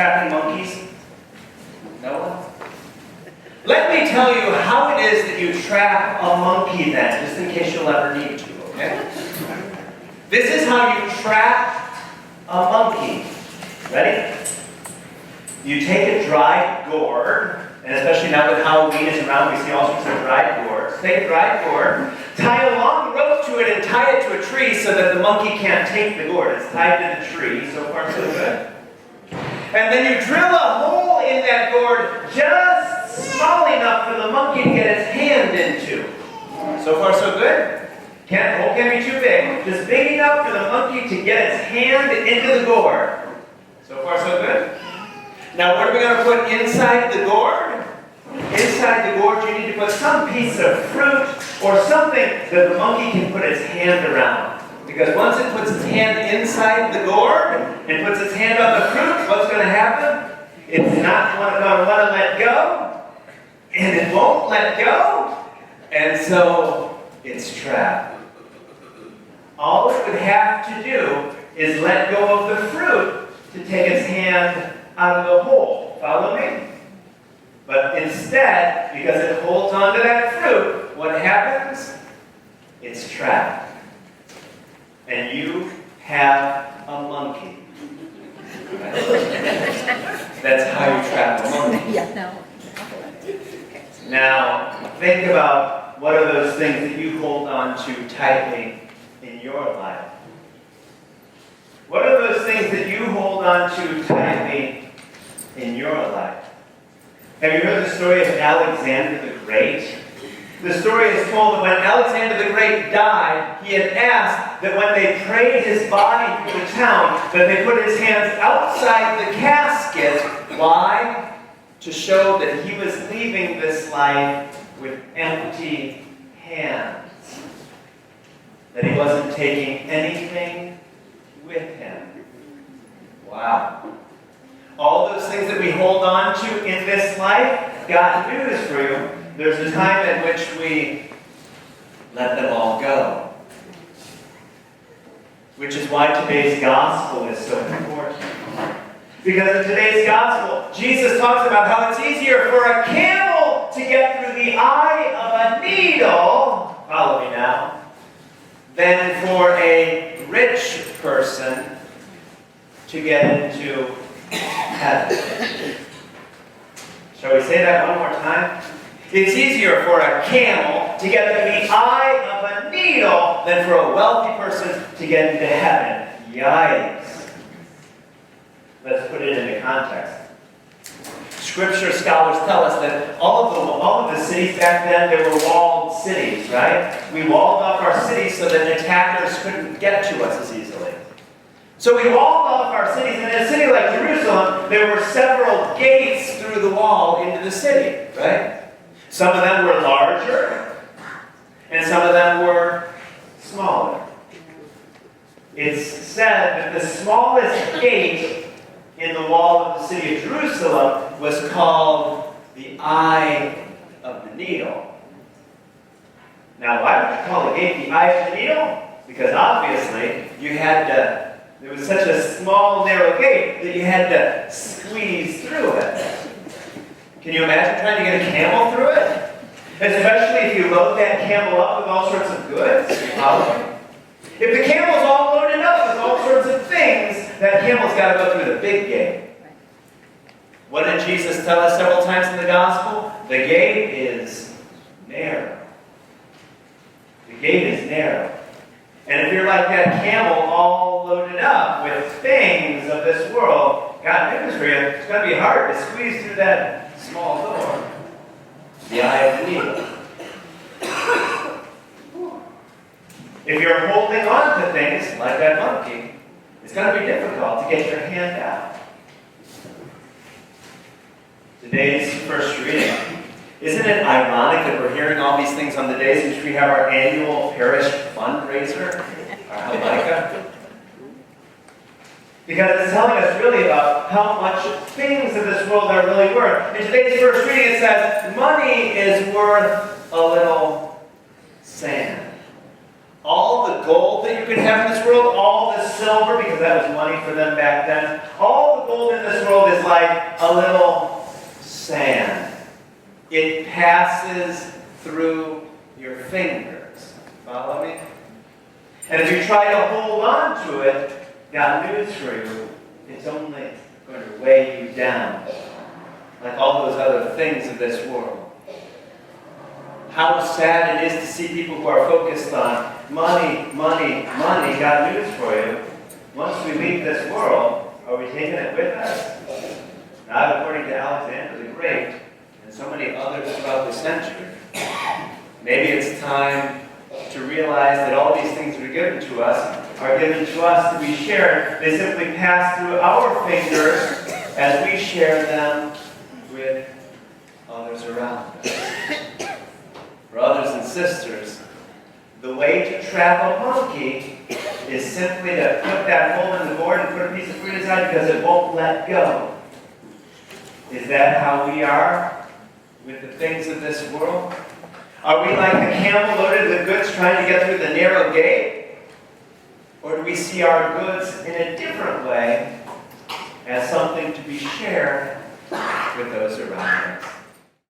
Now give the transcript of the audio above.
trapping monkeys? No one? Let me tell you how it is that you trap a monkey then, just in case you'll ever need to, okay? This is how you trap a monkey. Ready? You take a dried gourd, and especially now that Halloween is around, we see all sorts of dried gourds. Take a dried gourd, tie a long rope to it, and tie it to a tree so that the monkey can't take the gourd. It's tied to the tree, so far so good. And then you drill a hole in that gourd just small enough for the monkey to get its hand into. So far so good? Hole can't be too big. Just big enough for the monkey to get its hand into the gourd. So far so good? Now what are we going to put inside the gourd? Inside the gourd you need to put some piece of fruit or something that the monkey can put its hand around. Because once it puts its hand inside the gourd and puts its hand on the fruit, what's going to happen? It's not going to want to let go, and it won't let go, and so it's trapped. All it would have to do is let go of the fruit to take its hand out of the hole. Follow me? But instead, because it holds on to that fruit, what happens? It's trapped. And you have a monkey. That's how you trap a monkey. Yeah, no. Now, think about what are those things that you hold on to tightly in your life. What are those things that you hold on to tightly in your life? Have you heard the story of Alexander the Great? The story is told that when Alexander the Great died, he had asked that when they prayed his body through the town, that they put his hands outside the casket. Why? To show that he was leaving this life with empty hands. That he wasn't taking anything with him. Wow. All those things that we hold on to in this life, got news for you. There's a time at which we let them all go. Which is why today's gospel is so important. Because in today's gospel, Jesus talks about how it's easier for a camel to get through the eye of a needle, follow me now, than for a rich person to get into heaven. Shall we say that one more time? It's easier for a camel to get through the eye of a needle than for a wealthy person to get into heaven. Yikes. Let's put it into context. Scripture scholars tell us that all of the cities back then, they were walled cities, right? We walled off our cities so that attackers couldn't get to us as easily. So we walled off our cities, and in a city like Jerusalem, there were several gates through the wall into the city, right? Some of them were larger, and some of them were smaller. It's said that the smallest gate in the wall of the city of Jerusalem was called the Eye of the Needle. Now, why would you call a gate the Eye of the Needle? Because obviously, it was such a small, narrow gate that you had to squeeze through it. Can you imagine trying to get a camel through it? Especially if you load that camel up with all sorts of goods. If the camel's all loaded up with all sorts of things, that camel's got to go through the big gate. What did Jesus tell us several times in the gospel? The gate is narrow. The gate is narrow. And if you're like that camel all loaded up with things of this world, got news for you, it's going to be hard to squeeze through that small door. The eye of the needle. If you're holding on to things like that monkey, it's going to be difficult to get your hand out. Today's first reading. Isn't it ironic that we're hearing all these things on the days in which we have our annual parish fundraiser, our Habakkuk? Because it's telling us really about how much things in this world are really worth. In today's first reading it says, money is worth a little sand. All the gold that you can have in this world, all the silver, silver, because that was money for them back then. All the gold in this world is like a little sand. It passes through your fingers. Follow me? And if you try to hold on to it, got news for you, it's only going to weigh you down, like all those other things of this world. How sad it is to see people who are focused on money, money, money. Got news for you. Once we leave this world, are we taking it with us? Not according to Alexander the Great and so many others throughout the century. Maybe it's time to realize that all these things that are given to us to be shared. They simply pass through our fingers as we share them with others around us. Brothers and sisters, the way to trap a monkey is simply to put that hole in the board and put a piece of fruit inside because it won't let go. Is that how we are with the things of this world? Are we like the camel loaded with goods trying to get through the narrow gate? Or do we see our goods in a different way as something to be shared with those around us?